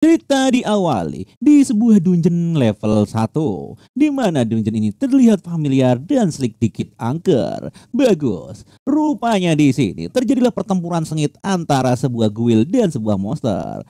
Cerita diawali di sebuah dungeon level 1, di mana dungeon ini terlihat familiar dan sedikit angker. Bagus. Rupanya di sini terjadilah pertempuran sengit antara sebuah guild dan sebuah monster.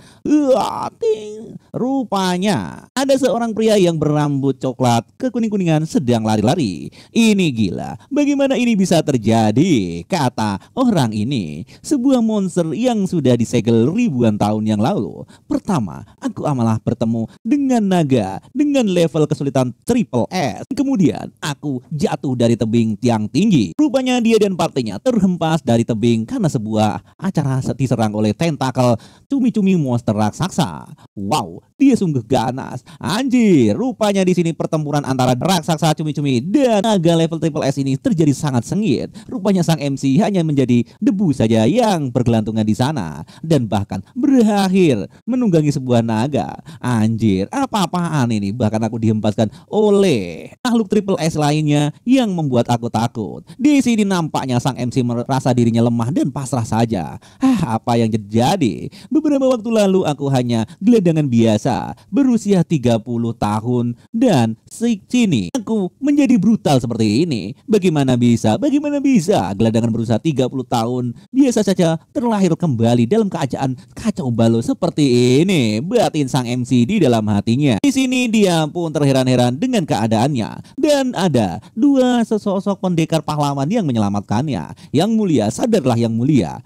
Ting. Rupanya ada seorang pria yang berambut coklat kekuning-kuningan sedang lari-lari. Ini gila. Bagaimana ini bisa terjadi? Kata orang ini, sebuah monster yang sudah disegel ribuan tahun yang lalu. Pertama, aku malah bertemu dengan naga dengan level kesulitan triple S. Kemudian aku jatuh dari tebing tiang tinggi. Rupanya dia dan partinya terhempas dari tebing karena sebuah acara diserang oleh tentakel cumi-cumi monster raksasa. Wow, dia sungguh ganas. Anjir, rupanya di sini pertempuran antara raksasa cumi-cumi dan naga level triple S ini terjadi sangat sengit. Rupanya sang MC hanya menjadi debu saja yang bergelantungan di sana dan bahkan berakhir menunggangi sebuah naga. Anjir, apa-apaan ini? Bahkan aku dihempaskan oleh makhluk triple S lainnya yang membuat aku takut. Di sini nampaknya sang MC merasa dirinya lemah dan pasrah saja. Apa yang terjadi? Beberapa waktu lalu aku hanya gelandangan biasa, berusia 30 tahun dan sini aku menjadi brutal seperti ini. Bagaimana bisa? Bagaimana bisa? Gelandangan berusia 30 tahun biasa saja terlahir kembali dalam keadaan kacau balau seperti ini. Batin sang MC di dalam hatinya. Di sini dia pun terheran-heran dengan keadaannya dan ada dua sesosok pendekar pahlawan yang menyelamatkannya. Yang mulia, sadarlah yang mulia.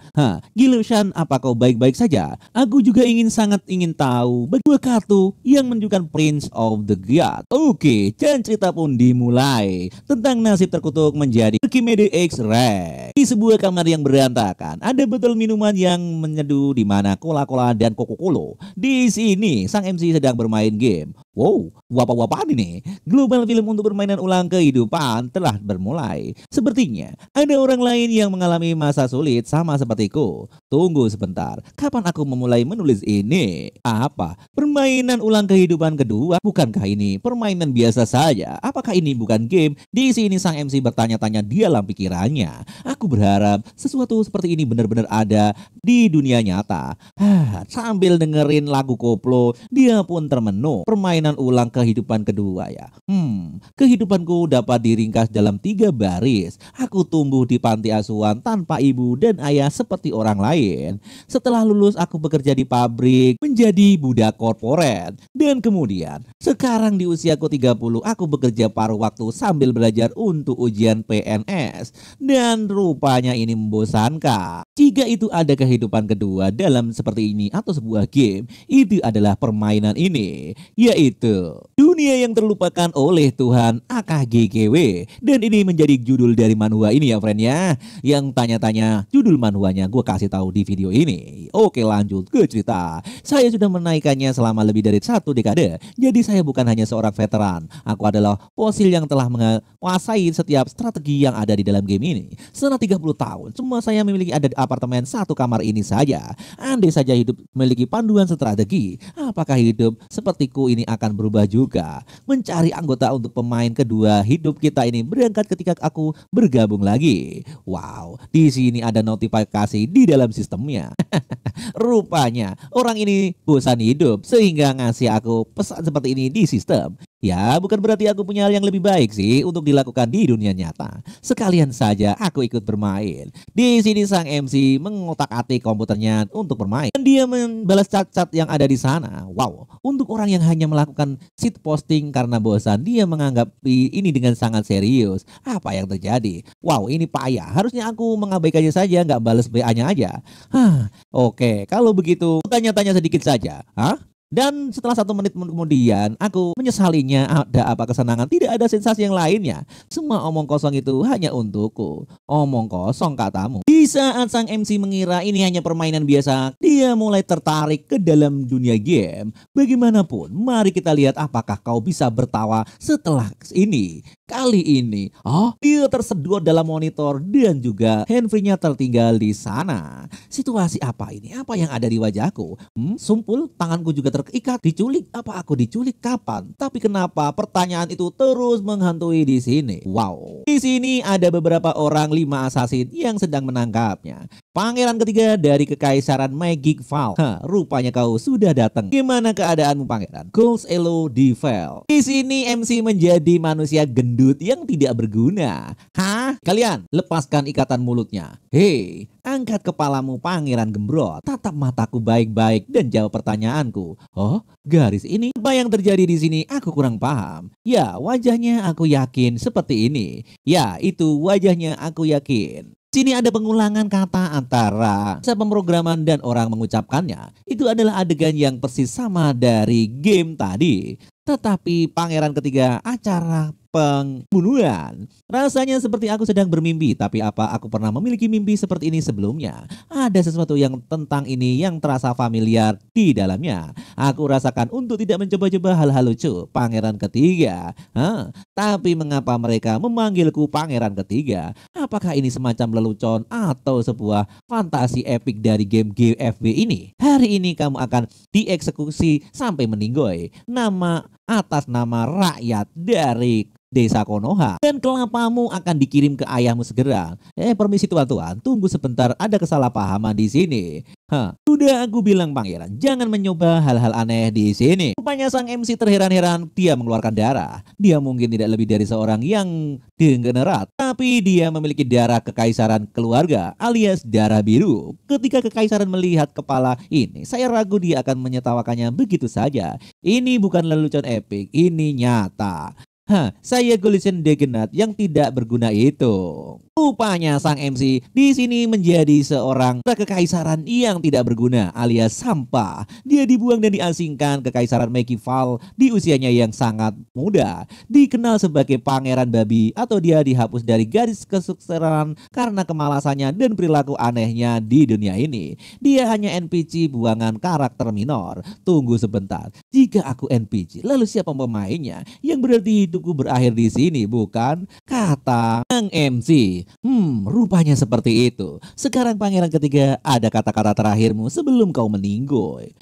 Gilushan, apa kau baik-baik saja? Aku juga sangat ingin tahu bagaimana kartu yang menunjukkan Prince of the God. Oke, dan cerita pun dimulai tentang nasib terkutuk menjadi Archimede X-Ray. Di sebuah kamar yang berantakan, ada botol minuman yang menyeduh di mana cola-cola dan Coca-Cola. Di sini sang MC sedang bermain game. Wow, apa-apaan ini? Global film untuk permainan ulang kehidupan telah bermulai. Sepertinya ada orang lain yang mengalami masa sulit sama sepertiku. Tunggu sebentar, kapan aku memulai menulis ini? Apa? Permainan ulang kehidupan kedua? Bukankah ini permainan biasa saja? Apakah ini bukan game? Di sini sang MC bertanya-tanya di dalam pikirannya. Aku berharap sesuatu seperti ini benar-benar ada di dunia nyata. Sambil dengerin lagu koplo, dia pun termenung. Permainan ulang kehidupan kedua ya. Kehidupanku dapat diringkas dalam 3 baris. Aku tumbuh di panti asuhan tanpa ibu dan ayah seperti orang lain. Setelah lulus aku bekerja di pabrik menjadi budak korporat. Dan kemudian sekarang di usiaku 30 aku bekerja paruh waktu sambil belajar untuk ujian PNS. Dan rupanya ini membosankan. Jika itu ada kehidupan kedua dalam seperti ini atau sebuah game, itu adalah permainan ini, yaitu dunia yang terlupakan oleh Tuhan AKGKW. Dan ini menjadi judul dari manhwa ini ya friend ya. Yang tanya-tanya judul manhwanya gue kasih tahu di video ini. Oke, lanjut ke cerita. Saya sudah menaikkannya selama lebih dari 1 dekade. Jadi saya bukan hanya seorang veteran. Aku adalah fosil yang telah menguasai setiap strategi yang ada di dalam game ini. Setelah 30 tahun, semua saya memiliki ada apartemen 1 kamar ini saja. Andai saja hidup memiliki panduan strategi, apakah hidup sepertiku ini akan berubah juga? Mencari anggota untuk pemain kedua hidup kita ini berangkat ketika aku bergabung lagi. Wow, di sini ada notifikasi di dalam sistemnya. Rupanya orang ini bosan hidup sehingga ngasih aku pesan seperti ini di sistem. Ya, bukan berarti aku punya hal yang lebih baik sih untuk dilakukan di dunia nyata. Sekalian saja aku ikut bermain. Di sini sang MC mengotak-atik komputernya untuk bermain. Dan dia membalas cat-cat yang ada di sana. Wow, untuk orang yang hanya melakukan shit posting karena bosan, dia menganggap ini dengan sangat serius. Apa yang terjadi? Wow, ini payah. Harusnya aku mengabaikannya saja, nggak balas BA-nya aja. Oke, kalau begitu tanya-tanya sedikit saja. Dan setelah 1 menit kemudian aku menyesalinya. Ada apa kesenangan? Tidak ada sensasi yang lainnya. Semua omong kosong itu hanya untukku. Omong kosong katamu. Di saat sang MC mengira ini hanya permainan biasa, dia mulai tertarik ke dalam dunia game. Bagaimanapun, mari kita lihat apakah kau bisa bertawa setelah ini. Kali ini, dia tersedot dalam monitor dan juga handphonenya tertinggal di sana. Situasi apa ini? Apa yang ada di wajahku? Sumpul, tanganku juga terikat. Diculik? Apa aku diculik? Kapan? Tapi kenapa pertanyaan itu terus menghantui di sini? Wow. Di sini ada beberapa orang 5 assassin yang sedang menangkap menangkapnya. Pangeran ketiga dari Kekaisaran Magic Val. Rupanya kau sudah datang. Gimana keadaanmu pangeran? Goals Elo Divel. Di sini MC menjadi manusia gendut yang tidak berguna. Hah? Kalian lepaskan ikatan mulutnya. Hei, angkat kepalamu pangeran gembrot. Tatap mataku baik-baik dan jawab pertanyaanku. Oh, garis ini apa yang terjadi di sini? Aku kurang paham. Ya, wajahnya aku yakin seperti ini. Ya, itu wajahnya aku yakin. Sini ada pengulangan kata antara pemrograman dan orang mengucapkannya. Itu adalah adegan yang persis sama dari game tadi. Tetapi pangeran ketiga acara pembunuhan. Rasanya seperti aku sedang bermimpi, tapi apa aku pernah memiliki mimpi seperti ini sebelumnya? Ada sesuatu yang tentang ini yang terasa familiar di dalamnya. Aku rasakan untuk tidak mencoba-coba hal-hal lucu. Pangeran ketiga. Tapi mengapa mereka memanggilku pangeran ketiga? Apakah ini semacam lelucon atau sebuah fantasi epik dari game GFW ini? Hari ini kamu akan dieksekusi sampai meninggoy. Atas nama rakyat dari Desa Konoha, dan kelapamu akan dikirim ke ayahmu segera. Permisi tuan-tuan, tunggu sebentar, ada kesalahpahaman di sini. Sudah aku bilang pangeran, jangan mencoba hal-hal aneh di sini. Rupanya sang MC terheran-heran, dia mengeluarkan darah. Dia mungkin tidak lebih dari seorang yang degenerat, tapi dia memiliki darah kekaisaran keluarga alias darah biru. Ketika kekaisaran melihat kepala ini, saya ragu dia akan menyetawakannya begitu saja. Ini bukan lelucon epik, ini nyata. Saya Goliath Degenat yang tidak berguna itu. Rupanya sang MC di sini menjadi seorang kekaisaran yang tidak berguna alias sampah. Dia dibuang dan diasingkan ke Kekaisaran Magival di usianya yang sangat muda. Dikenal sebagai pangeran babi atau dia dihapus dari garis kesuksesan karena kemalasannya dan perilaku anehnya di dunia ini. Dia hanya NPC buangan karakter minor. Tunggu sebentar. Jika aku NPC, lalu siapa pemainnya? Yang berarti hidupku berakhir di sini, bukan? Kata sang MC. Rupanya seperti itu. Sekarang pangeran ketiga, ada kata-kata terakhirmu sebelum kau meninggoy.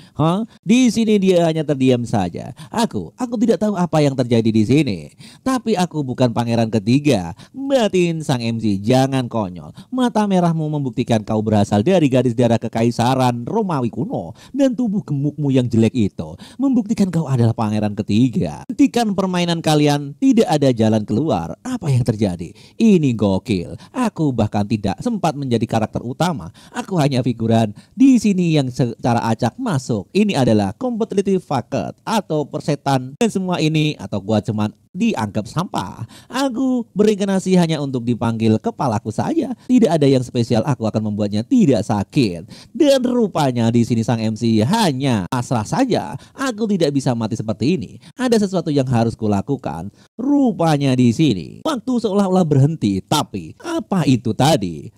Di sini dia hanya terdiam saja. Aku tidak tahu apa yang terjadi di sini. Tapi aku bukan pangeran ketiga. Batin sang MC, jangan konyol. Mata merahmu membuktikan kau berasal dari garis darah kekaisaran Romawi kuno, dan tubuh gemukmu yang jelek itu membuktikan kau adalah pangeran ketiga. Hentikan permainan kalian, tidak ada jalan keluar. Apa yang terjadi? Ini gokil. Aku bahkan tidak sempat menjadi karakter utama. Aku hanya figuran di sini yang secara acak masuk. Ini adalah competitive faket atau persetan, dan semua ini atau gua cuman dianggap sampah. Aku berinkarnasi hanya untuk dipanggil kepalaku saja. Tidak ada yang spesial, aku akan membuatnya tidak sakit. Dan rupanya di sini sang MC hanya pasrah saja. Aku tidak bisa mati seperti ini. Ada sesuatu yang harus kulakukan. Rupanya di sini waktu seolah-olah berhenti. Tapi apa itu tadi?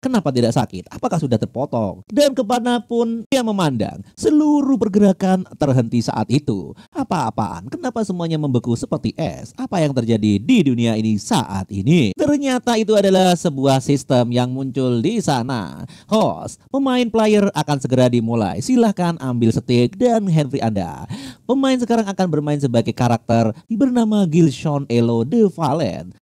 Kenapa tidak sakit? Apakah sudah terpotong? Dan kemanapun dia memandang, seluruh pergerakan terhenti saat itu. Apa-apaan? Kenapa semuanya membeku seperti es? Apa yang terjadi di dunia ini saat ini? Ternyata itu adalah sebuah sistem yang muncul di sana. Host, pemain player akan segera dimulai. Silahkan ambil stick dan handfree Anda. Pemain sekarang akan bermain sebagai karakter bernama Gilshon Elo The Valen.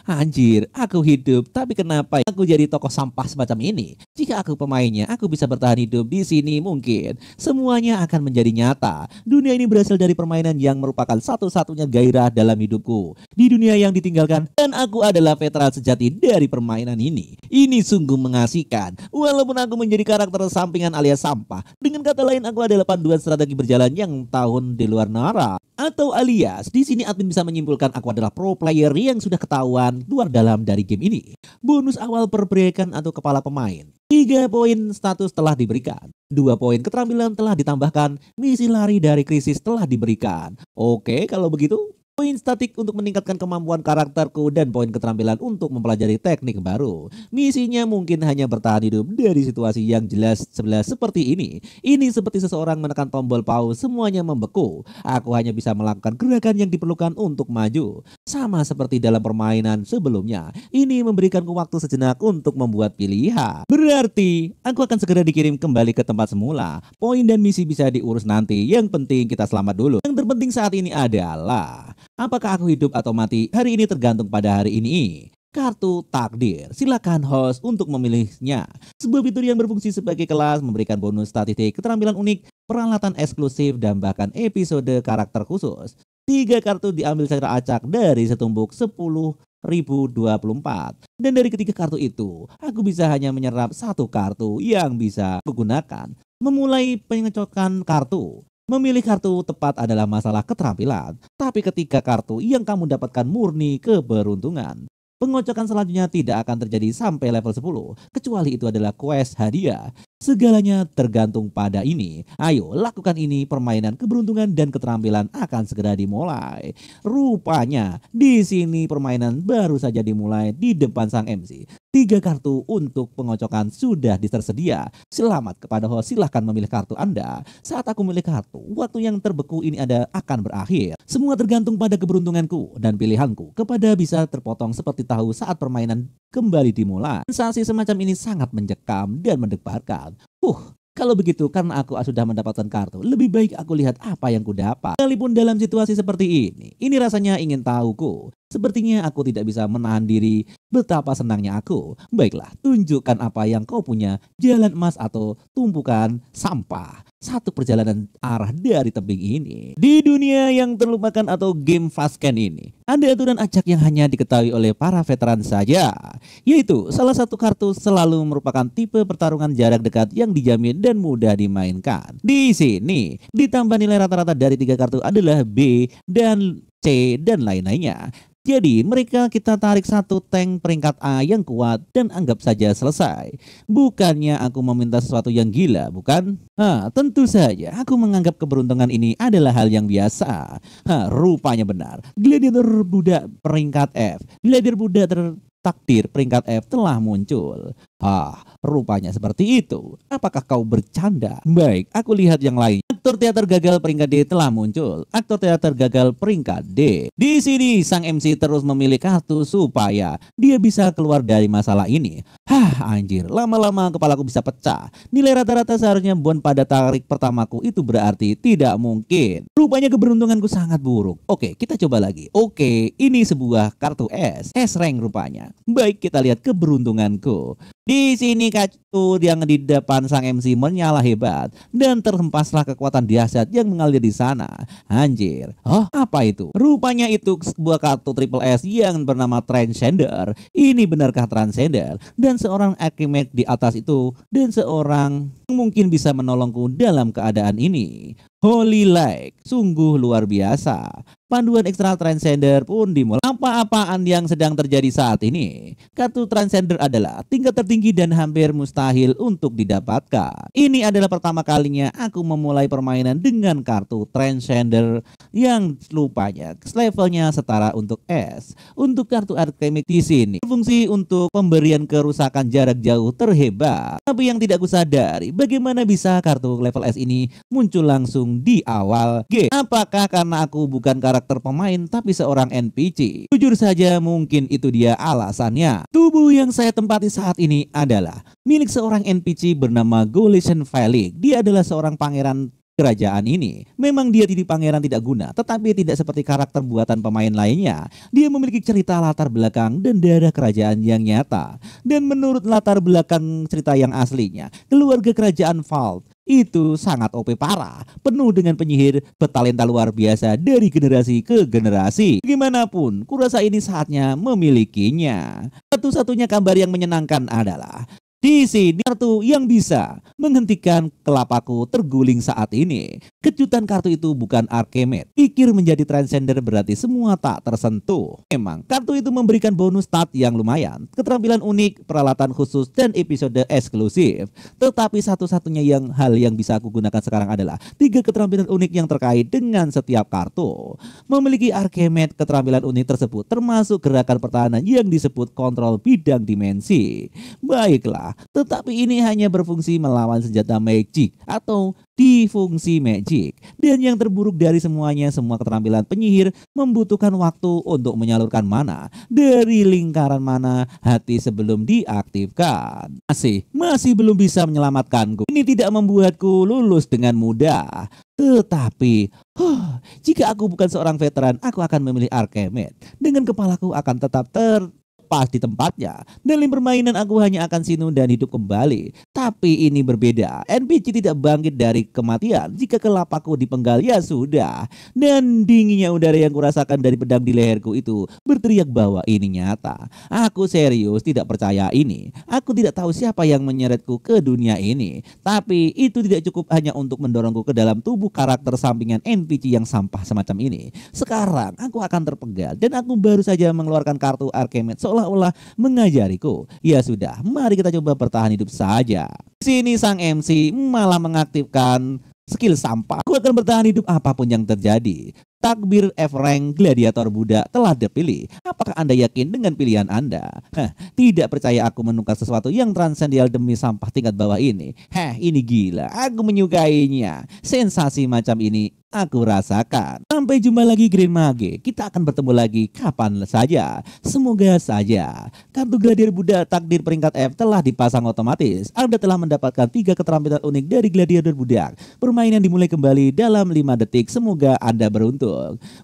Anjir, aku hidup, tapi kenapa aku jadi tokoh sampah semacam ini? Jika aku pemainnya, aku bisa bertahan hidup di sini mungkin. Semuanya akan menjadi nyata. Dunia ini berasal dari permainan yang merupakan satu-satunya gairah dalam hidupku. Di dunia yang ditinggalkan, dan aku adalah veteran sejati dari permainan ini. Ini sungguh mengasihkan. Walaupun aku menjadi karakter sampingan alias sampah. Dengan kata lain, aku adalah panduan strategi berjalan yang tahun di luar nara. Atau alias, di sini admin bisa menyimpulkan aku adalah pro player yang sudah ketahuan luar dalam dari game ini. Bonus awal perbaikan atau kepala pemain. 3 poin status telah diberikan. 2 poin keterampilan telah ditambahkan. Misi lari dari krisis telah diberikan. Oke, kalau begitu. Poin statik untuk meningkatkan kemampuan karakterku dan poin keterampilan untuk mempelajari teknik baru. Misinya mungkin hanya bertahan hidup dari situasi yang jelas seperti ini. Ini seperti seseorang menekan tombol pause, semuanya membeku. Aku hanya bisa melakukan gerakan yang diperlukan untuk maju. Sama seperti dalam permainan sebelumnya. Ini memberikanku waktu sejenak untuk membuat pilihan. Berarti aku akan segera dikirim kembali ke tempat semula. Poin dan misi bisa diurus nanti. Yang penting kita selamat dulu. Yang terpenting saat ini adalah apakah aku hidup atau mati? Hari ini tergantung pada hari ini. kartu takdir. Silakan host untuk memilihnya. Sebuah fitur yang berfungsi sebagai kelas, memberikan bonus statistik, keterampilan unik, peralatan eksklusif, dan bahkan episode karakter khusus. 3 kartu diambil secara acak dari setumbuk 10.024. Dan dari ketiga kartu itu, aku bisa hanya menyerap 1 kartu yang bisa kugunakan. Memulai pengecokan kartu. Memilih kartu tepat adalah masalah keterampilan, tapi ketika kartu yang kamu dapatkan murni keberuntungan. Pengocokan selanjutnya tidak akan terjadi sampai level 10, kecuali itu adalah quest hadiah. Segalanya tergantung pada ini. Ayo lakukan ini, permainan keberuntungan dan keterampilan akan segera dimulai. Rupanya di sini permainan baru saja dimulai di depan sang MC. 3 kartu untuk pengocokan sudah tersedia. Selamat kepada host, silahkan memilih kartu Anda. Saat aku memilih kartu, waktu yang terbeku ini akan berakhir. Semua tergantung pada keberuntunganku dan pilihanku. Kepada bisa terpotong seperti tahu saat permainan kembali dimulai. Sensasi semacam ini sangat mencekam dan mendebarkan. Kalau begitu karena aku sudah mendapatkan kartu, lebih baik aku lihat apa yang kudapat. Sekalipun dalam situasi seperti ini rasanya ingin tahuku. Sepertinya aku tidak bisa menahan diri, betapa senangnya aku. Baiklah, tunjukkan apa yang kau punya, jalan emas atau tumpukan sampah. Satu perjalanan arah dari tebing ini. Di dunia yang terlupakan atau game fast scan ini, ada aturan acak yang hanya diketahui oleh para veteran saja. Yaitu salah satu kartu selalu merupakan tipe pertarungan jarak dekat yang dijamin dan mudah dimainkan. Di sini ditambah nilai rata-rata dari 3 kartu adalah B dan C dan lain-lainnya. Jadi mereka kita tarik 1 tank peringkat A yang kuat dan anggap saja selesai. Bukannya aku meminta sesuatu yang gila, bukan? Tentu saja aku menganggap keberuntungan ini adalah hal yang biasa. Rupanya benar. Gladiator budak peringkat F. Gladiator budak takdir peringkat F telah muncul. Rupanya seperti itu. Apakah kau bercanda? Baik, aku lihat yang lain. Aktor teater gagal peringkat D telah muncul. Aktor teater gagal peringkat D. Di sini sang MC terus memilih kartu supaya dia bisa keluar dari masalah ini. Anjir, lama-lama kepalaku bisa pecah. Nilai rata-rata seharusnya bon pada tarik pertamaku itu berarti tidak mungkin. Rupanya keberuntunganku sangat buruk. Oke, kita coba lagi. Oke, ini sebuah kartu S rank rupanya. Baik, kita lihat keberuntunganku. Di sini kartu yang di depan sang MC menyala hebat dan terhempaslah kekuatan dahsyat yang mengalir di sana. Anjir, apa itu? Rupanya itu sebuah kartu triple S yang bernama Transcender. Ini benarkah Transcender? Dan seorang Archimage di atas itu dan seorang yang mungkin bisa menolongku dalam keadaan ini. Holy like, sungguh luar biasa. Panduan eksternal Transcender pun dimulai. Apa-apaan yang sedang terjadi saat ini? Kartu Transcender adalah tingkat tertinggi dan hampir mustahil untuk didapatkan. Ini adalah pertama kalinya aku memulai permainan dengan kartu Transcender yang lupanya levelnya setara untuk S. Untuk kartu Archimage di sini berfungsi untuk pemberian kerusakan jarak jauh terhebat. Tapi yang tidak kusadari, bagaimana bisa kartu level S ini muncul langsung di awal game? Apakah karena aku bukan karakter pemain tapi seorang NPC? Jujur saja mungkin itu dia alasannya. Tubuh yang saya tempati saat ini adalah milik seorang NPC bernama Golation Felix. Dia adalah seorang pangeran kerajaan ini. Memang dia jadi pangeran tidak guna, tetapi tidak seperti karakter buatan pemain lainnya. Dia memiliki cerita latar belakang dan daerah kerajaan yang nyata. Dan menurut latar belakang cerita yang aslinya, keluarga kerajaan Vault itu sangat OP parah, penuh dengan penyihir bertalenta luar biasa dari generasi ke generasi. Bagaimanapun, kurasa ini saatnya memilikinya. Satu-satunya kabar yang menyenangkan adalah di sini kartu yang bisa menghentikan kelapaku terguling saat ini. Kejutan kartu itu bukan Archimage. Pikir menjadi Transcender berarti semua tak tersentuh. Memang kartu itu memberikan bonus stat yang lumayan, keterampilan unik, peralatan khusus, dan episode eksklusif. Tetapi satu-satunya hal yang bisa aku gunakan sekarang adalah 3 keterampilan unik yang terkait dengan setiap kartu. Memiliki Archimage, keterampilan unik tersebut termasuk gerakan pertahanan yang disebut kontrol bidang dimensi. Baiklah, tetapi ini hanya berfungsi melawan senjata magic atau difungsi magic. Dan yang terburuk dari semuanya, semua keterampilan penyihir membutuhkan waktu untuk menyalurkan mana dari lingkaran mana hati sebelum diaktifkan. Masih belum bisa menyelamatkanku. Ini tidak membuatku lulus dengan mudah. Tetapi jika aku bukan seorang veteran, aku akan memilih Archimage. Dengan kepalaku akan tetap pas di tempatnya. Dalam permainan aku hanya akan sinun dan hidup kembali. Tapi ini berbeda. NPC tidak bangkit dari kematian. Jika kelapakku dipenggal ya sudah. Dan dinginnya udara yang kurasakan dari pedang di leherku itu berteriak bahwa ini nyata. Aku serius tidak percaya ini. Aku tidak tahu siapa yang menyeretku ke dunia ini. Tapi itu tidak cukup hanya untuk mendorongku ke dalam tubuh karakter sampingan NPC yang sampah semacam ini. Sekarang aku akan terpegal dan aku baru saja mengeluarkan kartu Archimedes seolah-olah mengajariku. Ya sudah, mari kita coba bertahan hidup saja. Di sini sang MC malah mengaktifkan skill sampah. Aku akan bertahan hidup apapun yang terjadi. Takbir F-Rank Gladiator Budak telah dipilih. Apakah Anda yakin dengan pilihan Anda? Tidak percaya aku menukar sesuatu yang transendental demi sampah tingkat bawah ini. Ini gila. Aku menyukainya. Sensasi macam ini aku rasakan. Sampai jumpa lagi Green Mage. Kita akan bertemu lagi kapan saja. Semoga saja. Kartu Gladiator Budak takdir peringkat F telah dipasang otomatis. Anda telah mendapatkan 3 keterampilan unik dari Gladiator Budak. Permainan dimulai kembali dalam 5 detik. Semoga Anda beruntung.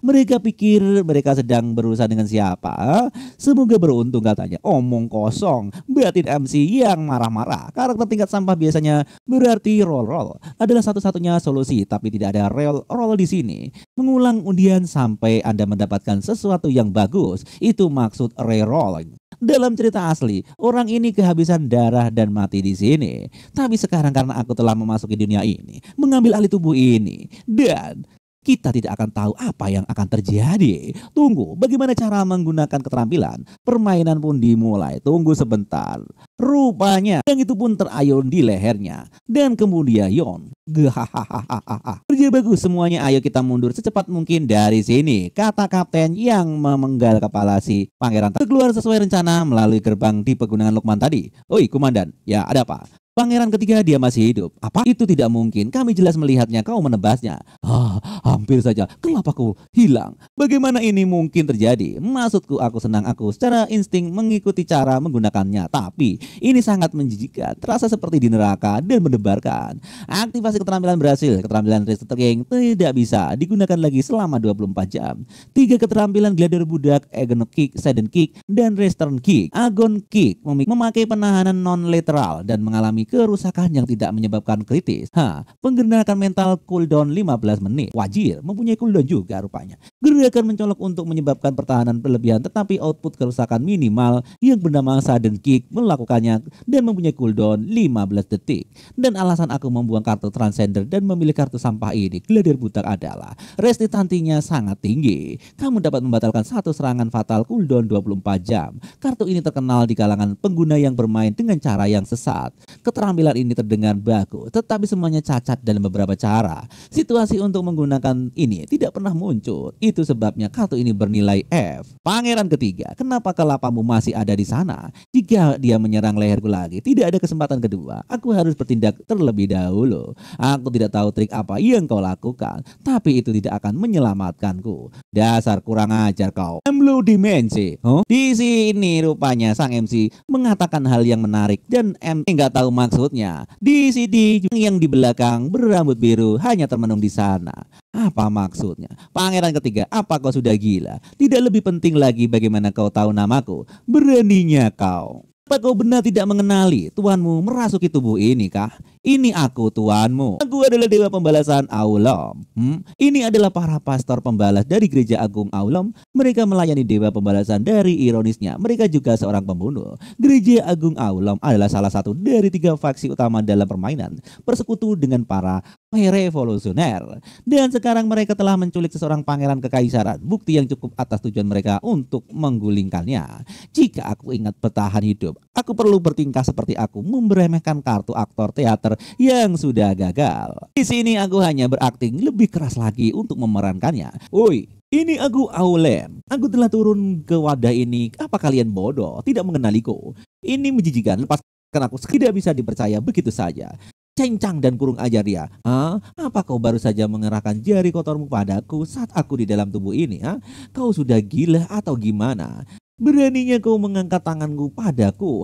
Mereka pikir mereka sedang berurusan dengan siapa? Semoga beruntung katanya. Omong kosong. Batin MC yang marah-marah. Karakter tingkat sampah biasanya berarti roll adalah satu-satunya solusi, tapi tidak ada roll di sini. Mengulang undian sampai Anda mendapatkan sesuatu yang bagus. Itu maksud reroll. Dalam cerita asli, orang ini kehabisan darah dan mati di sini. Tapi sekarang karena aku telah memasuki dunia ini, mengambil alih tubuh ini, dan kita tidak akan tahu apa yang akan terjadi. Tunggu, bagaimana cara menggunakan keterampilan? Permainan pun dimulai. Tunggu sebentar. Rupanya yang itu pun terayun di lehernya. Dan kemudian kerja bagus semuanya, ayo kita mundur secepat mungkin dari sini, kata kapten yang memenggal kepala si pangeran. Keluar sesuai rencana melalui gerbang di pegunungan Lukman tadi. Oi komandan, ya ada apa? Pangeran ketiga, dia masih hidup. Apa? Itu tidak mungkin. Kami jelas melihatnya. Kau menebasnya. Hampir saja kelapakku hilang. Bagaimana ini mungkin terjadi? Maksudku, aku senang. Aku secara insting mengikuti cara menggunakannya. Tapi ini sangat menjijikkan. Terasa seperti di neraka dan mendebarkan. Aktivasi keterampilan berhasil. Keterampilan Restore King tidak bisa digunakan lagi selama 24 jam. 3 keterampilan Gladiator Budak, Agon Kick, Sudden Kick, dan Return Kick. Agon Kick memakai penahanan non-literal dan mengalami kerusakan yang tidak menyebabkan kritis. Penggenakan mental cooldown 15 menit. Wajir mempunyai cooldown juga rupanya. Gerakan mencolok untuk menyebabkan pertahanan berlebihan, tetapi output kerusakan minimal yang bernama Sudden Kick melakukannya dan mempunyai cooldown 15 detik. Dan alasan aku membuang kartu Transcender dan memilih kartu sampah ini, Gladiator Budak, adalah resistansinya sangat tinggi. Kamu dapat membatalkan satu serangan fatal cooldown 24 jam. Kartu ini terkenal di kalangan pengguna yang bermain dengan cara yang sesat. Keterampilan ini terdengar bagus, tetapi semuanya cacat dalam beberapa cara. Situasi untuk menggunakan ini tidak pernah muncul. Itu sebabnya kartu ini bernilai F. Pangeran ketiga, kenapa kelapamu masih ada di sana? Jika dia menyerang leherku lagi, tidak ada kesempatan kedua. Aku harus bertindak terlebih dahulu. Aku tidak tahu trik apa yang kau lakukan, tapi itu tidak akan menyelamatkanku. Dasar kurang ajar kau. Blue Dimensi. Di sini rupanya sang MC mengatakan hal yang menarik dan MC nggak tahu maksudnya. Di sini yang di belakang berambut biru hanya termenung di sana. Apa maksudnya? Pangeran ketiga, apa kau sudah gila? Tidak lebih penting lagi bagaimana kau tahu namaku? Beraninya kau. Apa kau benar tidak mengenali tuanmu merasuki tubuh ini kah? Ini aku tuanmu. Aku adalah dewa pembalasan Aulom. Ini adalah para pastor pembalas dari gereja agung Aulom. Mereka melayani dewa pembalasan. Dari ironisnya, mereka juga seorang pembunuh. Gereja agung Aulom adalah salah satu dari 3 faksi utama dalam permainan, bersekutu dengan para revolusioner. Dan sekarang mereka telah menculik seseorang pangeran kekaisaran. Bukti yang cukup atas tujuan mereka untuk menggulingkannya. Jika aku ingat bertahan hidup, aku perlu bertingkah seperti aku, meremehkan kartu aktor teater yang sudah gagal. Di sini aku hanya berakting lebih keras lagi untuk memerankannya. Woi, ini aku Aulem. Aku telah turun ke wadah ini. Apa kalian bodoh? Tidak mengenaliku. Ini menjijikan. Lepaskan aku. Tidak bisa dipercaya begitu saja. Cencang dan kurung ajar dia. Apa kau baru saja mengerahkan jari kotormu padaku saat aku di dalam tubuh ini? Kau sudah gila atau gimana? Beraninya kau mengangkat tanganku padaku?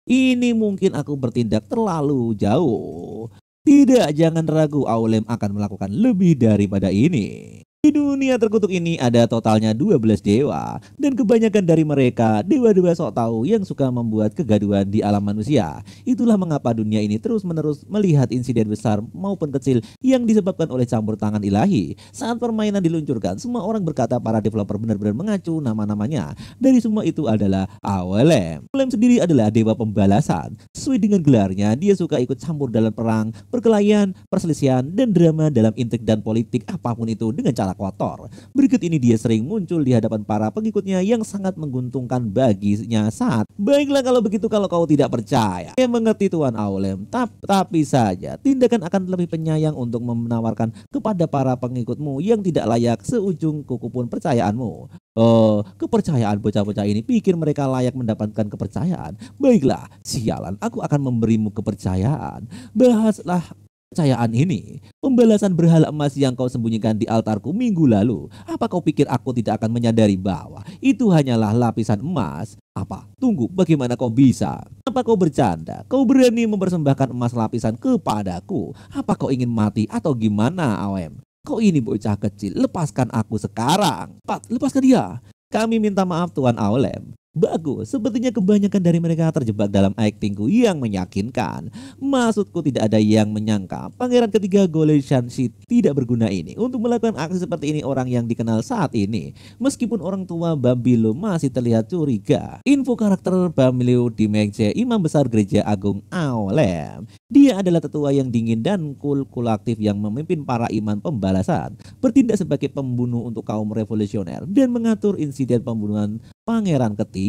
Ini mungkin aku bertindak terlalu jauh. Tidak, jangan ragu, Aulem akan melakukan lebih daripada ini. Di dunia terkutuk ini ada totalnya 12 dewa, dan kebanyakan dari mereka dewa-dewa sok tahu yang suka membuat kegaduhan di alam manusia. Itulah mengapa dunia ini terus-menerus melihat insiden besar maupun kecil yang disebabkan oleh campur tangan ilahi. Saat permainan diluncurkan, semua orang berkata para developer benar-benar mengacu nama-namanya. Dari semua itu adalah AOLM. AOLM sendiri adalah dewa pembalasan. Sesuai dengan gelarnya, dia suka ikut campur dalam perang, perkelahian, perselisihan, dan drama dalam intrik dan politik apapun itu dengan cara kotor. Berikut ini dia sering muncul di hadapan para pengikutnya yang sangat menguntungkan baginya saat. Baiklah kalau begitu, kalau kau tidak percaya. Saya mengerti Tuan Aulem, tapi saja tindakan akan lebih penyayang untuk menawarkan kepada para pengikutmu yang tidak layak seujung kuku pun percayaanmu. Oh, kepercayaan bocah-bocah ini, pikir mereka layak mendapatkan kepercayaan. Baiklah, sialan, aku akan memberimu kepercayaan. Bahaslah kepercayaan ini. Pembalasan berhala emas yang kau sembunyikan di altarku minggu lalu. Apa kau pikir aku tidak akan menyadari bahwa itu hanyalah lapisan emas? Apa? Tunggu, bagaimana kau bisa? Apa kau bercanda? Kau berani mempersembahkan emas lapisan kepadaku? Apa kau ingin mati atau gimana, Awem? Kau ini bocah kecil, lepaskan aku sekarang. Pak, lepaskan dia. Kami minta maaf Tuan Aulem. Bagus, sepertinya kebanyakan dari mereka terjebak dalam aktingku yang meyakinkan. Maksudku tidak ada yang menyangka pangeran ketiga Goleshansi tidak berguna ini untuk melakukan aksi seperti ini orang yang dikenal saat ini. Meskipun orang tua Bambilo masih terlihat curiga. Info karakter Bambilo di Mengce, Imam Besar Gereja Agung Aolem. Dia adalah tetua yang dingin dan cool aktif yang memimpin para iman pembalasan, bertindak sebagai pembunuh untuk kaum revolusioner dan mengatur insiden pembunuhan pangeran ketiga.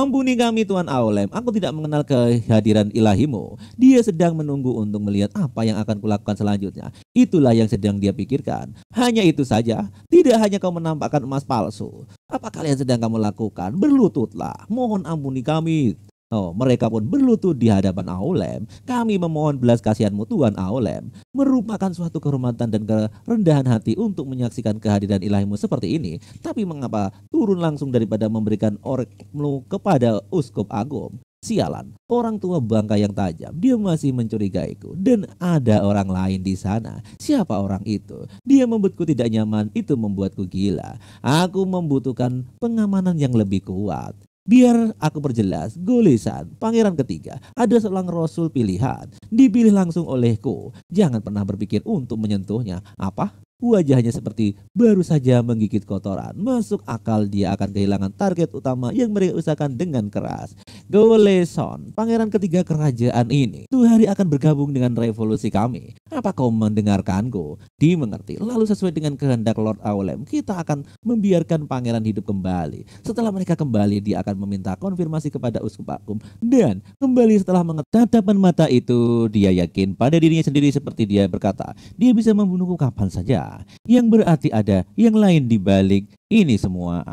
Ampuni kami Tuan Aulem, aku tidak mengenal kehadiran ilahimu. Dia sedang menunggu untuk melihat apa yang akan kulakukan selanjutnya. Itulah yang sedang dia pikirkan. Hanya itu saja, tidak hanya kau menampakkan emas palsu. Apa kalian sedang kamu lakukan? Berlututlah, mohon ampuni kami. Oh, mereka pun berlutut di hadapan Aulem. Kami memohon belas kasihanmu Tuan Aulem. Merupakan suatu kehormatan dan kerendahan hati untuk menyaksikan kehadiran ilahimu seperti ini. Tapi mengapa turun langsung daripada memberikan orekmu kepada Uskup Agung? Sialan, orang tua bangka yang tajam. Dia masih mencurigaiku dan ada orang lain di sana. Siapa orang itu? Dia membuatku tidak nyaman, itu membuatku gila. Aku membutuhkan pengamanan yang lebih kuat. Biar aku perjelas, Golesan, pangeran ketiga, ada seorang rasul pilihan, dipilih langsung olehku. Jangan pernah berpikir untuk menyentuhnya. Apa? Wajahnya seperti baru saja menggigit kotoran. Masuk akal dia akan kehilangan target utama yang mereka usahakan dengan keras. Goleson, pangeran ketiga kerajaan ini, suatu hari akan bergabung dengan revolusi kami. Apa kau mendengarkanku? Dimengerti. Lalu sesuai dengan kehendak Lord Aulem, kita akan membiarkan pangeran hidup kembali. Setelah mereka kembali, dia akan meminta konfirmasi kepada Uskup Agung. Dan kembali setelah tatapan mata itu, dia yakin pada dirinya sendiri seperti dia berkata, dia bisa membunuhku kapan saja. Yang berarti ada yang lain di balik ini semua.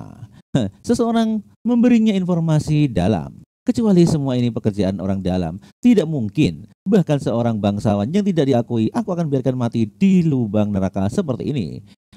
Seseorang memberinya informasi dalam. Kecuali semua ini pekerjaan orang dalam, tidak mungkin. Bahkan seorang bangsawan yang tidak diakui, aku akan biarkan mati di lubang neraka seperti ini.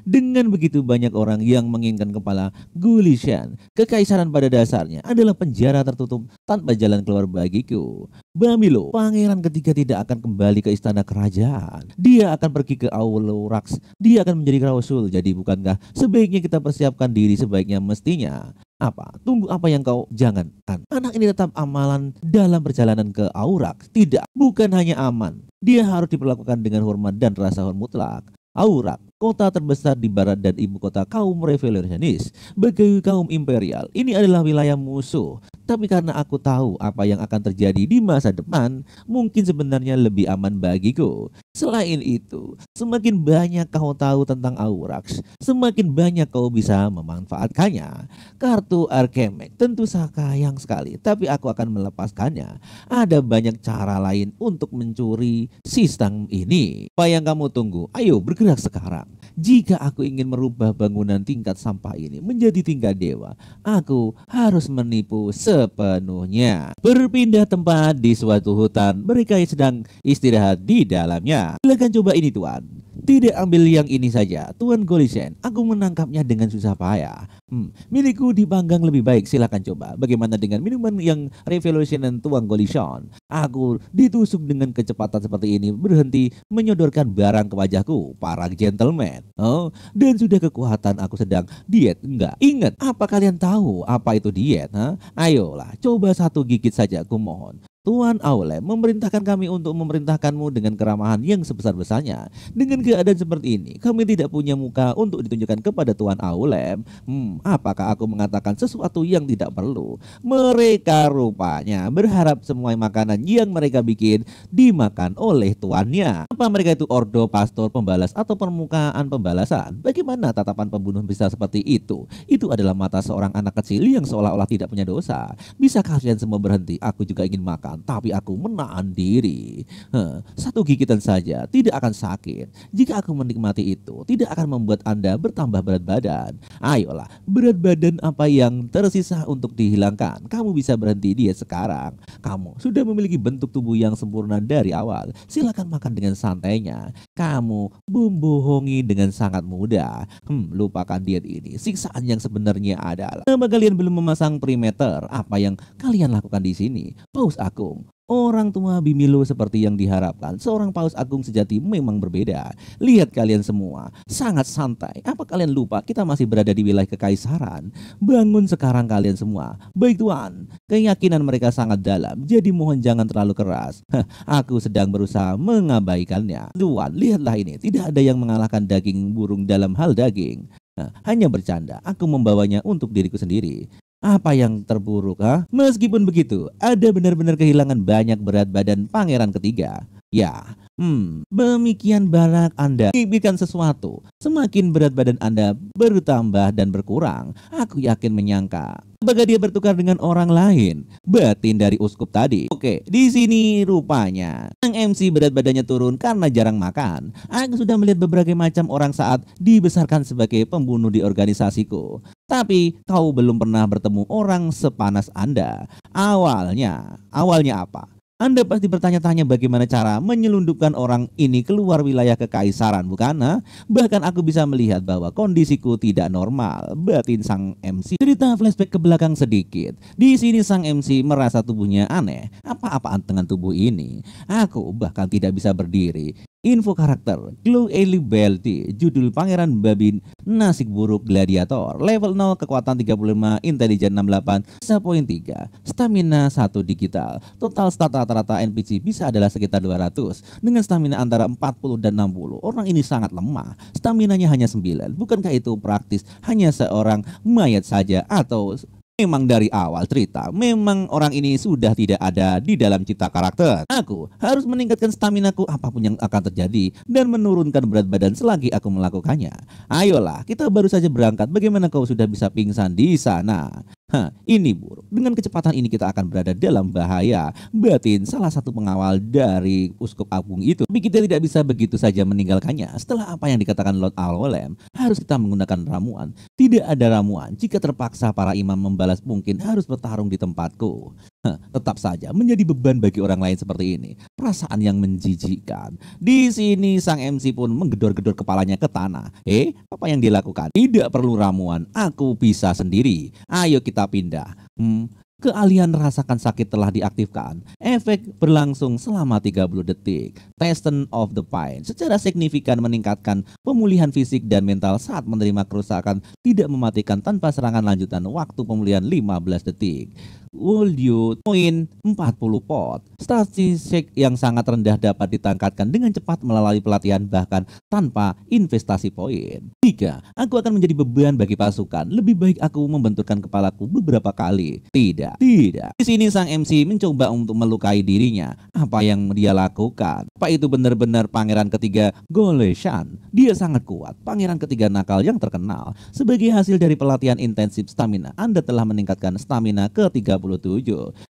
Dengan begitu banyak orang yang menginginkan kepala Gulishan, kekaisaran pada dasarnya adalah penjara tertutup tanpa jalan keluar bagiku. Bamilo, pangeran ketiga tidak akan kembali ke istana kerajaan. Dia akan pergi ke Aulurax. Dia akan menjadi rasul. Jadi bukankah sebaiknya kita persiapkan diri sebaiknya mestinya? Apa? Tunggu apa yang kau jangankan. Anak ini tetap amalan dalam perjalanan ke Aurax. Tidak, bukan hanya aman. Dia harus diperlakukan dengan hormat dan rasa hormat mutlak. Aurax, kota terbesar di barat dan ibu kota kaum revolusionis. Bagi kaum imperial, ini adalah wilayah musuh. Tapi karena aku tahu apa yang akan terjadi di masa depan, mungkin sebenarnya lebih aman bagiku. Selain itu, semakin banyak kau tahu tentang Aurax, semakin banyak kau bisa memanfaatkannya. Kartu Arkemek tentu sayang sekali, tapi aku akan melepaskannya. Ada banyak cara lain untuk mencuri sistem ini. Apa yang kamu tunggu? Ayo bergerak sekarang. Jika aku ingin merubah bangunan tingkat sampah ini menjadi tingkat dewa, aku harus menipu sepenuhnya. Berpindah tempat di suatu hutan, mereka sedang istirahat di dalamnya. Silakan coba ini Tuan. Tidak ambil yang ini saja, Tuan Golishan. Aku menangkapnya dengan susah payah. Milikku dipanggang lebih baik, silakan coba. Bagaimana dengan minuman yang revolution dan Tuan Golishan? Aku ditusuk dengan kecepatan seperti ini, berhenti menyodorkan barang ke wajahku. Para gentleman, diet. Oh, dan sudah kekuatan aku sedang diet. Enggak. Ingat, apa kalian tahu apa itu diet? Ayolah, coba satu gigit saja aku mohon. Tuan Aulem memerintahkan kami untuk memerintahkanmu dengan keramahan yang sebesar-besarnya. Dengan keadaan seperti ini, kami tidak punya muka untuk ditunjukkan kepada Tuan Aulem. Apakah aku mengatakan sesuatu yang tidak perlu? Mereka rupanya berharap semua makanan yang mereka bikin dimakan oleh tuannya. Apa mereka itu ordo, pastor, pembalas, atau permukaan pembalasan? Bagaimana tatapan pembunuh bisa seperti itu? Itu adalah mata seorang anak kecil yang seolah-olah tidak punya dosa. Bisa kalian semua berhenti? Aku juga ingin makan, tapi aku menahan diri. Satu gigitan saja tidak akan sakit. Jika aku menikmati itu, tidak akan membuat Anda bertambah berat badan. Ayolah, berat badan apa yang tersisa untuk dihilangkan? Kamu bisa berhenti diet sekarang. Kamu sudah memiliki bentuk tubuh yang sempurna dari awal. Silakan makan dengan santainya. Kamu membohongi dengan sangat mudah. Lupakan diet ini. Siksaan yang sebenarnya adalah, nama kalian belum memasang perimeter. Apa yang kalian lakukan di sini? Paus Agung, orang tua Bimilo seperti yang diharapkan. Seorang Paus Agung sejati memang berbeda. Lihat kalian semua, sangat santai. Apa kalian lupa kita masih berada di wilayah kekaisaran? Bangun sekarang kalian semua. Baik Tuan, keyakinan mereka sangat dalam. Jadi mohon jangan terlalu keras. Aku sedang berusaha mengabaikannya. Tuan, lihatlah ini. Tidak ada yang mengalahkan daging burung dalam hal daging. Hanya bercanda. Aku membawanya untuk diriku sendiri. Apa yang terburuk, Meskipun begitu, ada benar-benar kehilangan banyak berat badan pangeran ketiga. Ya, demikian banyak Anda memikirkan sesuatu. Semakin berat badan Anda bertambah dan berkurang. Aku yakin menyangka apakah dia bertukar dengan orang lain, batin dari uskup tadi. Oke, di sini rupanya sang MC berat badannya turun karena jarang makan. Aku sudah melihat beberapa macam orang saat dibesarkan sebagai pembunuh di organisasiku. Tapi kau belum pernah bertemu orang sepanas Anda. Awalnya apa? Anda pasti bertanya-tanya bagaimana cara menyelundupkan orang ini keluar wilayah kekaisaran, bukan? Bahkan aku bisa melihat bahwa kondisiku tidak normal, batin sang MC. Cerita flashback ke belakang sedikit. Di sini sang MC merasa tubuhnya aneh. Apa-apaan dengan tubuh ini? Aku bahkan tidak bisa berdiri. Info karakter, Glow Elibility, judul Pangeran Babi Nasib Buruk Gladiator, level 0, kekuatan 35, intelijen 68, 1.3, stamina 1 digital. Total stat rata-rata NPC bisa adalah sekitar 200 dengan stamina antara 40 dan 60. Orang ini sangat lemah, staminanya hanya 9. Bukankah itu praktis hanya seorang mayat saja, atau memang dari awal cerita, memang orang ini sudah tidak ada di dalam cipta karakter? Aku harus meningkatkan staminaku apapun yang akan terjadi dan menurunkan berat badan selagi aku melakukannya. Ayolah, kita baru saja berangkat. Bagaimana kau sudah bisa pingsan di sana? Ini buruk. Dengan kecepatan ini kita akan berada dalam bahaya, batin salah satu pengawal dari uskup agung itu. Tapi kita tidak bisa begitu saja meninggalkannya. Setelah apa yang dikatakan Lord Alwolem, harus kita menggunakan ramuan. Tidak ada ramuan. Jika terpaksa para imam membalas, mungkin harus bertarung di tempatku. Tetap saja menjadi beban bagi orang lain seperti ini. Perasaan yang menjijikkan. Di sini sang MC pun menggedor-gedor kepalanya ke tanah. Apa yang dilakukan? Tidak perlu ramuan. Aku bisa sendiri. Ayo kita pindah. Keahlian rasakan sakit telah diaktifkan. Efek berlangsung selama 30 detik. Testing of the Pain secara signifikan meningkatkan pemulihan fisik dan mental saat menerima kerusakan, tidak mematikan tanpa serangan lanjutan. Waktu pemulihan 15 detik. Woldio poin 40 pot. Statistik yang sangat rendah dapat ditangkatkan dengan cepat melalui pelatihan bahkan tanpa investasi poin. Jika aku akan menjadi beban bagi pasukan, lebih baik aku membenturkan kepalaku beberapa kali. Tidak. Di sini sang MC mencoba untuk melukai dirinya. Apa yang dia lakukan? Apa itu benar-benar pangeran ketiga Goleshan? Dia sangat kuat. Pangeran ketiga nakal yang terkenal. Sebagai hasil dari pelatihan intensif stamina, Anda telah meningkatkan stamina ke 37.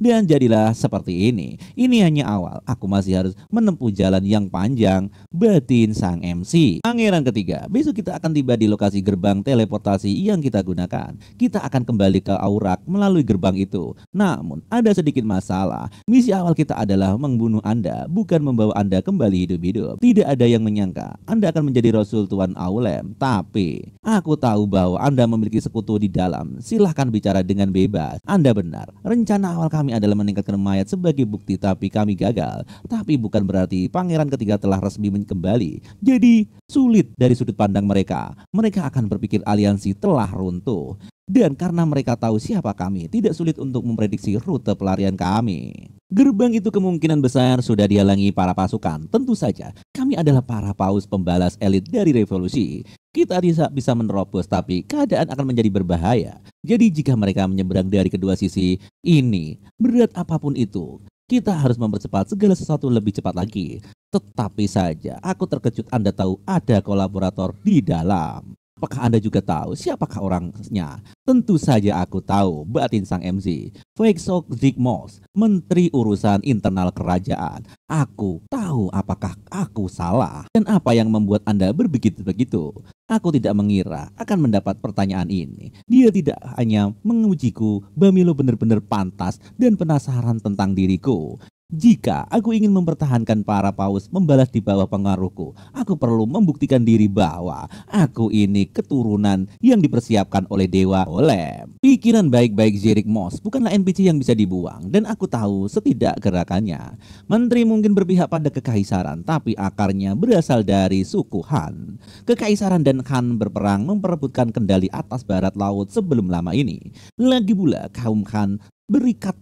Dan jadilah seperti ini. Ini hanya awal. Aku masih harus menempuh jalan yang panjang, batin sang MC. Pangeran ketiga, besok kita akan tiba di lokasi gerbang teleportasi yang kita gunakan. Kita akan kembali ke Aurak melalui gerbang itu. itu. Namun ada sedikit masalah. Misi awal kita adalah membunuh Anda, bukan membawa Anda kembali hidup-hidup. Tidak ada yang menyangka Anda akan menjadi Rasul Tuan Aulem. Tapi aku tahu bahwa Anda memiliki sekutu di dalam. Silahkan bicara dengan bebas. Anda benar. Rencana awal kami adalah meningkatkan mayat sebagai bukti, tapi kami gagal. Tapi bukan berarti pangeran ketiga telah resmi kembali. Jadi sulit dari sudut pandang mereka. Mereka akan berpikir aliansi telah runtuh. Dan karena mereka tahu siapa kami, tidak sulit untuk memprediksi rute pelarian kami. Gerbang itu kemungkinan besar sudah dihalangi para pasukan. Tentu saja, kami adalah para paus pembalas elit dari revolusi. Kita bisa menerobos, tapi keadaan akan menjadi berbahaya. Jadi jika mereka menyeberang dari kedua sisi ini, berat apapun itu, kita harus mempercepat segala sesuatu lebih cepat lagi. Tetapi saja, aku terkejut Anda tahu ada kolaborator di dalam. Apakah Anda juga tahu siapakah orangnya? Tentu saja aku tahu, batin sang MC. Vexok Zigmos, Menteri Urusan Internal Kerajaan. Aku tahu apakah aku salah dan apa yang membuat Anda begitu. Aku tidak mengira akan mendapat pertanyaan ini. Dia tidak hanya mengujiku, Bamilo benar-benar pantas dan penasaran tentang diriku. Jika aku ingin mempertahankan para paus membalas di bawah pengaruhku, aku perlu membuktikan diri bahwa aku ini keturunan yang dipersiapkan oleh Dewa Olem. Pikiran baik-baik Zerik Mos bukanlah NPC yang bisa dibuang, dan aku tahu setidak gerakannya. Menteri mungkin berpihak pada kekaisaran, tapi akarnya berasal dari suku Han. Kekaisaran dan Han berperang memperebutkan kendali atas barat laut sebelum lama ini. Lagi pula kaum Han berikat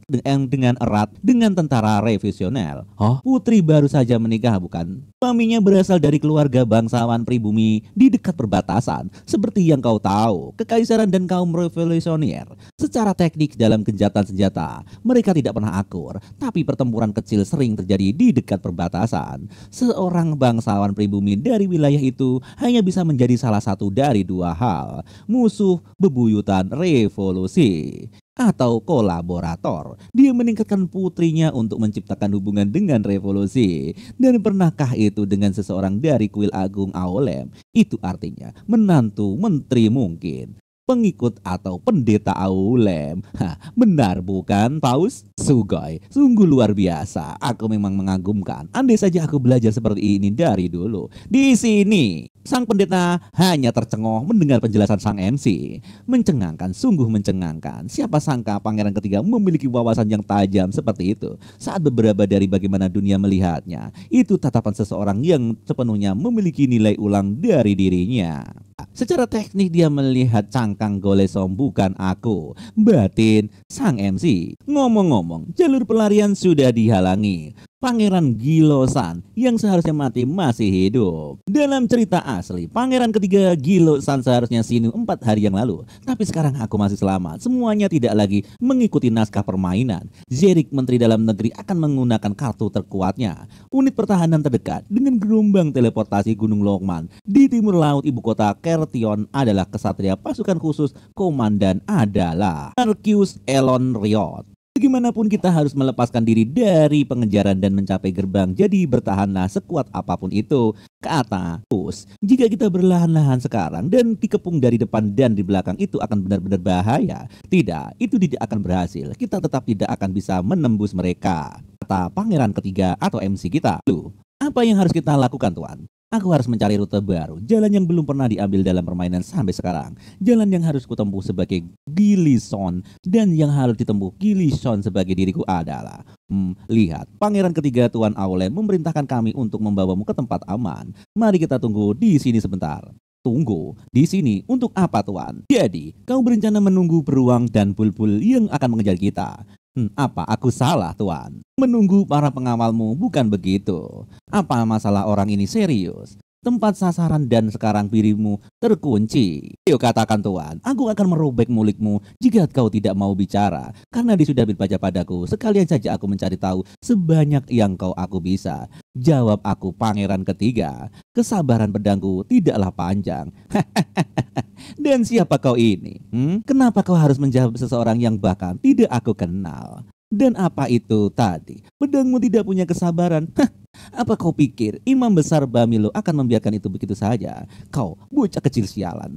dengan erat dengan tentara revolusioner. Putri baru saja menikah bukan? Suaminya berasal dari keluarga bangsawan pribumi di dekat perbatasan. Seperti yang kau tahu, kekaisaran dan kaum revolusioner secara teknik dalam gencatan senjata mereka tidak pernah akur, tapi pertempuran kecil sering terjadi di dekat perbatasan. Seorang bangsawan pribumi dari wilayah itu hanya bisa menjadi salah satu dari dua hal: musuh bebuyutan revolusi atau kolaborator. Dia meningkatkan putrinya untuk menciptakan hubungan dengan revolusi. Dan pernahkah itu dengan seseorang dari kuil agung Aulem? Itu artinya menantu menteri mungkin. Pengikut atau pendeta Aulem. Benar bukan, Paus? Sugoi, sungguh luar biasa. Aku memang mengagumkan. Andai saja aku belajar seperti ini dari dulu. Di sini, sang pendeta hanya tercengoh mendengar penjelasan sang MC. Mencengangkan, sungguh mencengangkan. Siapa sangka pangeran ketiga memiliki wawasan yang tajam seperti itu. Saat beberapa dari bagaimana dunia melihatnya, itu tatapan seseorang yang sepenuhnya memiliki nilai ulang dari dirinya. Secara teknik dia melihat cangkang Golesom, bukan aku, batin sang MC. Ngomong-ngomong, jalur pelarian sudah dihalangi. Pangeran Gilosan yang seharusnya mati masih hidup. Dalam cerita asli, pangeran ketiga Gilosan seharusnya sinu 4 hari yang lalu. Tapi sekarang aku masih selamat. Semuanya tidak lagi mengikuti naskah permainan. Zerik, Menteri Dalam Negeri, akan menggunakan kartu terkuatnya. Unit pertahanan terdekat dengan gelombang teleportasi Gunung Lokman di timur laut ibu kota Kertion adalah kesatria pasukan khusus. Komandan adalah Arceus Elon Riot. Bagaimanapun kita harus melepaskan diri dari pengejaran dan mencapai gerbang. Jadi bertahanlah sekuat apapun itu, kata Pus. Jika kita berlahan-lahan sekarang dan dikepung dari depan dan di belakang, itu akan benar-benar bahaya. Tidak, itu tidak akan berhasil. Kita tetap tidak akan bisa menembus mereka, kata pangeran ketiga atau MC kita. Lalu, apa yang harus kita lakukan, Tuan? Aku harus mencari rute baru, jalan yang belum pernah diambil dalam permainan sampai sekarang. Jalan yang harus kutempuh sebagai Gilison, dan yang harus ditempuh Gilison sebagai diriku adalah lihat, pangeran ketiga Tuan Aulem memerintahkan kami untuk membawamu ke tempat aman. Mari kita tunggu di sini sebentar. Tunggu di sini untuk apa, Tuan? Jadi, kau berencana menunggu beruang dan bulbul yang akan mengejar kita? Apa aku salah, Tuan? Menunggu para pengawalmu, bukan begitu? Apa masalah orang ini serius? Tempat sasaran dan sekarang dirimu terkunci. Ayo katakan, Tuan, aku akan merobek mulutmu jika kau tidak mau bicara. Karena dia sudah berbaca padaku, sekalian saja aku mencari tahu sebanyak yang aku bisa. Jawab aku, pangeran ketiga. Kesabaran pedangku tidaklah panjang. Dan siapa kau ini? Kenapa kau harus menjawab seseorang yang bahkan tidak aku kenal? Dan apa itu tadi? Pedangmu tidak punya kesabaran. Apa kau pikir Imam Besar Bamilo akan membiarkan itu begitu saja? Kau bocah kecil sialan.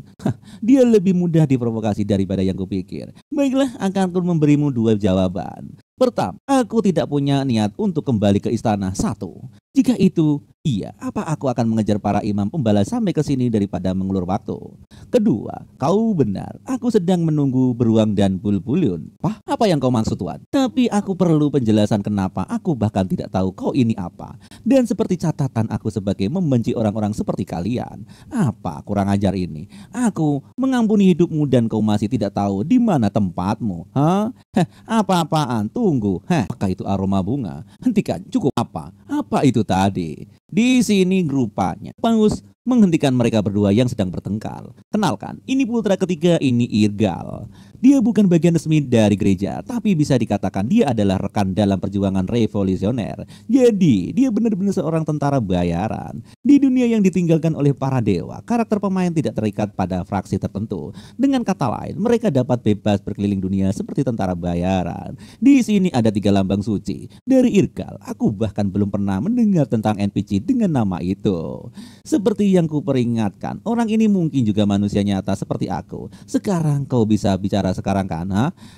Dia lebih mudah diprovokasi daripada yang kupikir. Baiklah, akan ku memberimu dua jawaban. Pertama, aku tidak punya niat untuk kembali ke istana. Satu, jika itu iya, apa aku akan mengejar para imam pembalas sampai ke sini daripada mengulur waktu? Kedua, kau benar. Aku sedang menunggu beruang dan bulbulun. Wah, apa yang kau maksud, Tuan? Tapi aku perlu penjelasan kenapa aku bahkan tidak tahu kau ini apa. Dan seperti catatan aku sebagai membenci orang-orang seperti kalian. Apa kurang ajar ini? Aku mengampuni hidupmu dan kau masih tidak tahu di mana tempatmu. Hah? Apa-apaan? Tunggu. Apakah itu aroma bunga? Hentikan. Cukup apa? Apa itu tadi? Di sini rupanya Paus menghentikan mereka berdua yang sedang bertengkar. Kenalkan, ini putra ketiga, ini Irgal. Dia bukan bagian resmi dari gereja, tapi bisa dikatakan dia adalah rekan dalam perjuangan revolusioner. Jadi, dia benar-benar seorang tentara bayaran. Di dunia yang ditinggalkan oleh para dewa, karakter pemain tidak terikat pada fraksi tertentu. Dengan kata lain, mereka dapat bebas berkeliling dunia seperti tentara bayaran. Di sini ada 3 lambang suci. Dari Irgal, aku bahkan belum pernah mendengar tentang NPC dengan nama itu. Seperti yang kuperingatkan, orang ini mungkin juga manusia nyata seperti aku. Sekarang kau bisa bicara sekarang kan?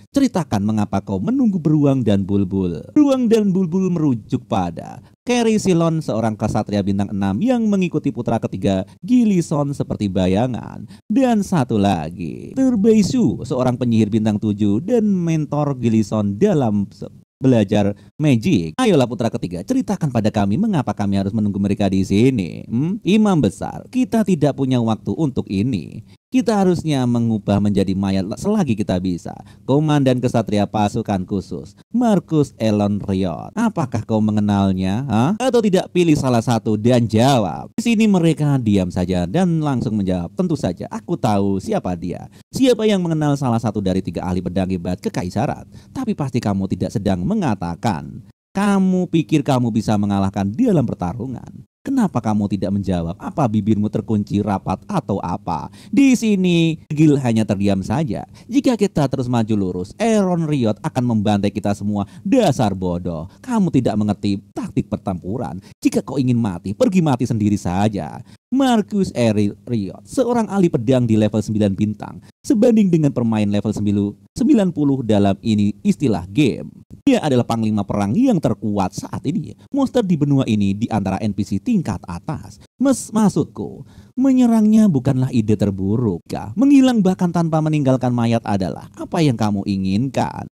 Ceritakan mengapa kau menunggu beruang dan bulbul. Beruang dan bulbul merujuk pada Kerry Silon, seorang kesatria bintang 6 yang mengikuti putra ketiga Gilison seperti bayangan. Dan satu lagi, Terbaisu, seorang penyihir bintang 7 dan mentor Gilison dalam belajar magic. Ayolah putra ketiga, ceritakan pada kami mengapa kami harus menunggu mereka di sini. Imam besar, kita tidak punya waktu untuk ini. Kita harusnya mengubah menjadi mayat selagi kita bisa. Komandan kesatria pasukan khusus, Marcus Elon Riot. Apakah kau mengenalnya? Atau tidak, pilih salah satu dan jawab. Di sini mereka diam saja dan langsung menjawab. Tentu saja, aku tahu siapa dia. Siapa yang mengenal salah satu dari 3 ahli pedang hebat kekaisaran. Tapi pasti kamu tidak sedang mengatakan. Kamu pikir kamu bisa mengalahkan dia dalam pertarungan? Kenapa kamu tidak menjawab? Apa bibirmu terkunci rapat atau apa? Di sini Gil hanya terdiam saja. Jika kita terus maju lurus, Aaron Riot akan membantai kita semua. Dasar bodoh. Kamu tidak mengerti taktik pertempuran. Jika kau ingin mati, pergi mati sendiri saja. Marcus Riot, seorang ahli pedang di level 9 bintang, sebanding dengan pemain level 90 dalam ini istilah game. Dia adalah panglima perang yang terkuat saat ini. Monster di benua ini di antara NPC tingkat atas. Maksudku, menyerangnya bukanlah ide terburuk. Menghilang bahkan tanpa meninggalkan mayat adalah apa yang kamu inginkan.